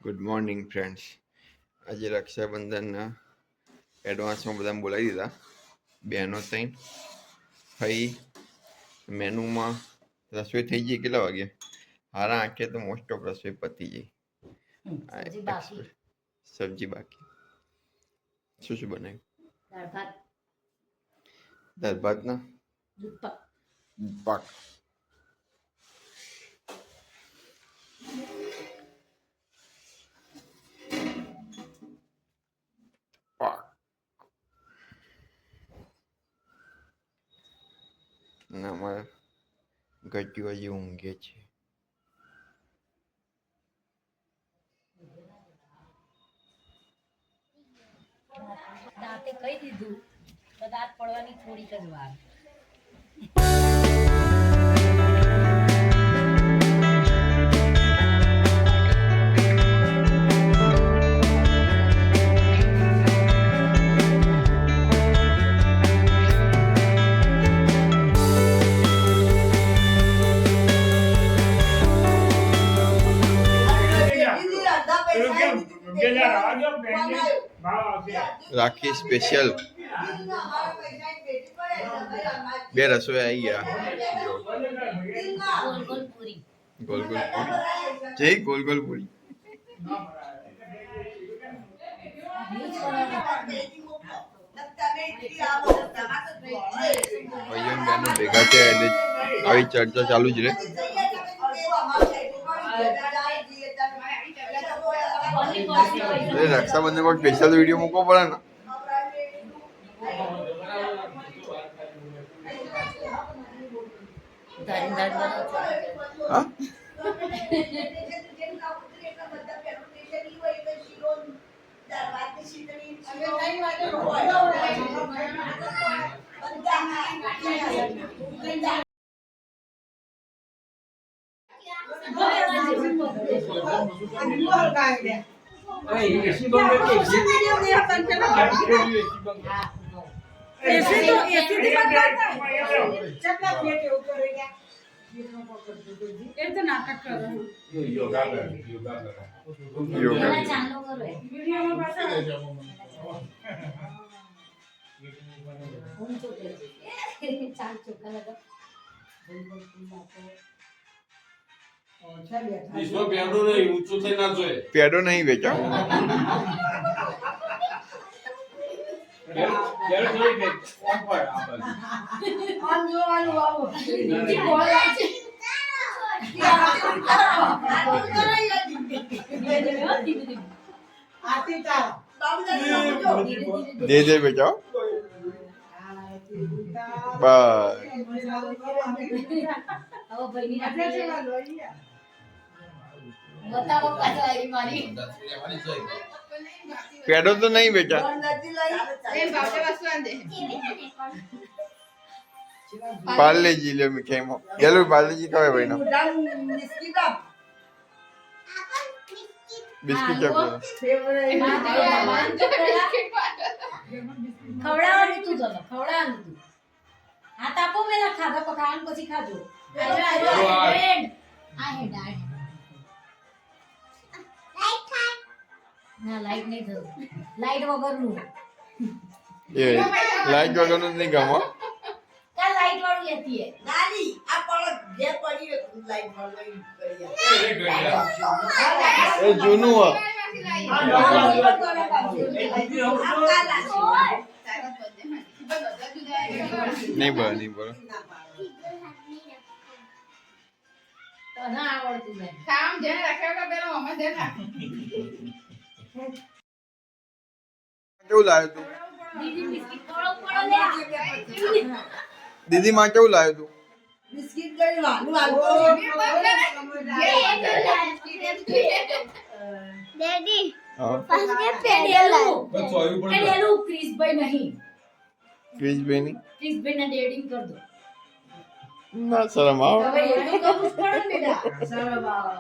Good morning friends. આજે રક્ષાબંધનના એડવાન્સમાં બધાને બોલાવી દીધા. બહેનો ત્રણ થઈ મેનુમાં રસોઈ થઈ ગઈ. કેટલા વાગે? 8:30 તો મોસ્ટ ઓફ રસોઈ પતી ગઈ. સબ્જી બાકી. શું શું બનાવ્યું? દાળ ભાત ના પાક. ના અમારા ગજ્જુ હજી ઊંઘે છે. દાંતે કહી દીધું તો દાંત પડવાની થોડીક જ વાર. રાખી સ્પેશિયલ બે રસોઈ આવી ગયા. ગોલ ગોલ પૂરી. ગોલ ગોલ પૂરી. જય ગોલ ગોલ પૂરી. ભાઈઓ બહેનો ભેગા છે એટલે આવી ચર્ચા ચાલુ જ રહે. રક્ષાબંધન પર સ્પેશિયલ વિડીયો મૂકવો પડે ને. હા યોગા ચાલો કરો ચાલ ચોખ્ખા લગા. પેડો નહીં વેચા. દે દે બેચાઓ. બસ બતાવો પાછો આવી મારી. પેડો તો નહીં બેચા. પાર્લેજી લે મીઠાઈમાં. ગેલું પાર્લેજી ખાવે ભાઈ ના. બિસ્કિટ આપો. ખવડાવવાનું તું તો ખવડાવવાનું તું. હાથ આપો પેલા ખાધા પકાવવાનું પછી ખાજો. ના લાઈટ નહીં થયું. લાઈટ વગરનું. એ લાઈટ વગરનું નહીં ગમો. કાલ લાઈટ વાળું લેતી હે. નાની આ પણ જે પડી લાઈટ વાળું કરી. એ જૂનું હો. નહીં બળ નહીં બળ. તો ના આવડતું ને. કામ ધ્યાન રાખ્યા પેલા અમે ધ્યાન રાખ. કેવું લાવ્યો તું? દીદી બિસ્કિટ ખવડાવ પડો લે. દીદી માં કેવું લાવ્યો તું? બિસ્કિટ ગઈ વાનું આલકો ડેડી હા ફર્સ્ટ ડે પેડેલા પેડેલું ક્રિસભાઈ નહીં. ક્રિશભાઈ ની ક્રિસભાઈ ના ડેડિંગ કર દો. ના શરમ આવે. હવે એનું કરવું જ પડે ને બેટા. શરમ આવે.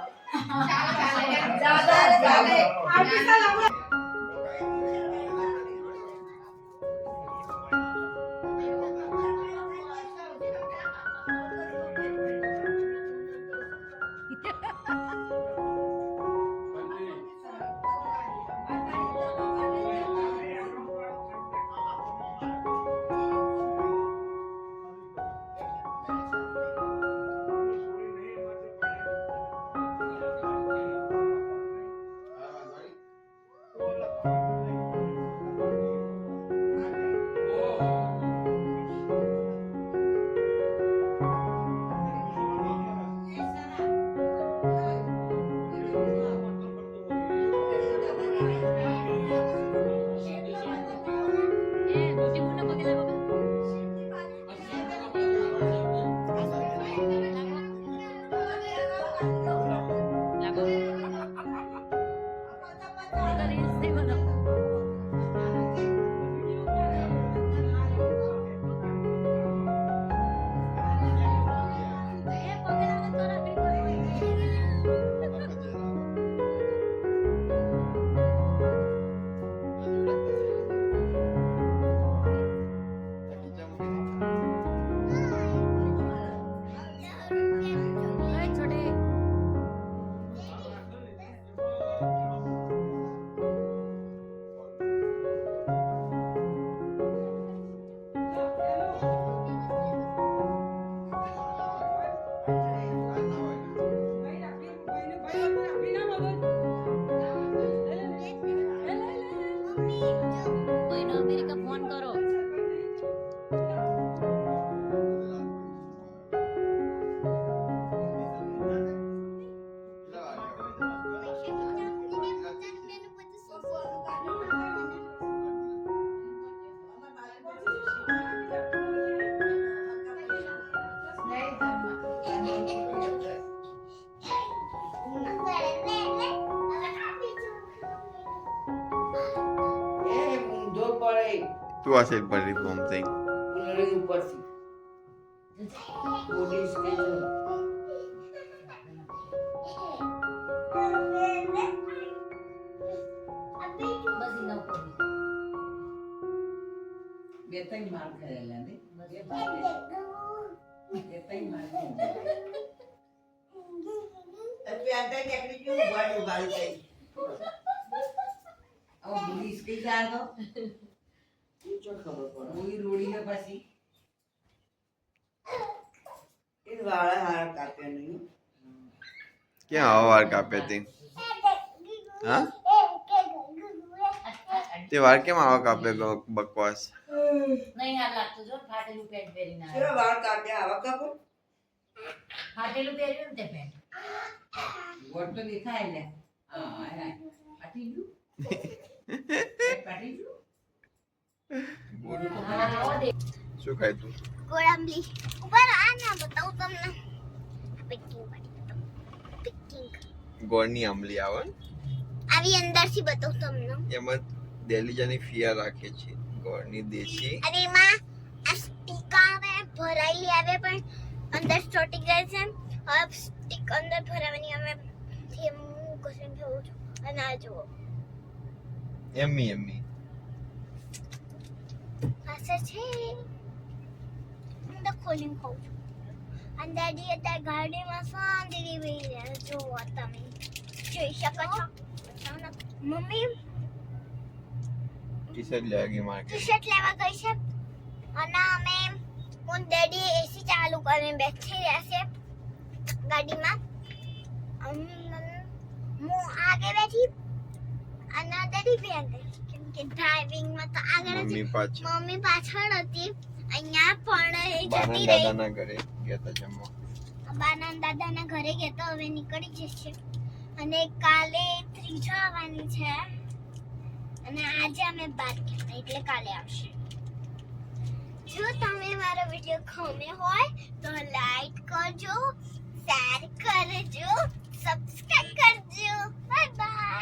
કોઈનો અમેરિકા ફોન કરો. ઊંધો પડે તું આ સાઈડ પર રિફોર્મ થઈ ઉલળી ઉપરથી બોડી સ્કેલ બસ એના ઉપર બે ત્રણ માર કરેલા ને બે ત્રણ માર અત્યારે નીકળી ગયું ગાડી ગાડી થઈ હવે બોડી સ્કેલ જાતો શું ખબર પડે હું રોડીને પછી એ વાળા હાર કાપ્યા નહીં ક્યાં આવા વાર કાપે તે હા તે વાર કેમ આવા કાપે બકવાસ નહીં હાલ લાગતું જો ફાટેલું પેન્ટ પહેરીને આવ્યો. કેવા વાળ કાપ્યા આવા કાપો ફાટેલું પહેર્યું ને તે પેન્ટ. વોટ તો દેખાય ને હા હા પાટી ગયું પાટી ગયું હા, આવો દે. શું ખાય તું ગોળાંબલી ઉપર આ ના બતાવું તમને પેકિંગ પેકિંગ ગોળની આંબલી આવે ને? આવી અંદરથી બતાવું તમને એમાં દેલીજાની ફિયા રાખે છે ગોળની દેશી અને એમાં આ સ્ટીક આવે ભરાયેલી આવે પણ અંદર ચોટી જાય છે હવે સ્ટીક અંદર ભરાવાની આવે થી હું કશું જોઉં છું અને આ જુઓ એમ્મી એમ્મી પાસે છે હું તો ખોલીને ખાઉં છું અને દાદી અત્યારે ગાડીમાં શાંતિથી બેસી રહ્યા છે. જુઓ તમે જોઈ શકો છો બતાવો ને. મમ્મી ટી શર્ટ લેવા ગઈ માર્કેટ ટી શર્ટ લેવા ગઈ છે અને અમે હું ડેડી એસી ચાલુ કરીને બેઠી રહ્યા છે ગાડીમાં હું આગે બેઠી અને ડેડી બી આગળ કેમ કે ડ્રાઇવિંગમાં તો આગળ મમ્મી હતી પાછળ મમ્મી પાછળ હતી અહીંયા પણ એ બાના જતી રહી દાદાના ઘરે ગયા તા જમવા બાના દાદાના ઘરે ગયા તો હવે નીકળી જશે અને કાલે ત્રીજો આવવાની છે અને આજે અમે બાર ગયા એટલે કાલે આવશે જો તમે મારો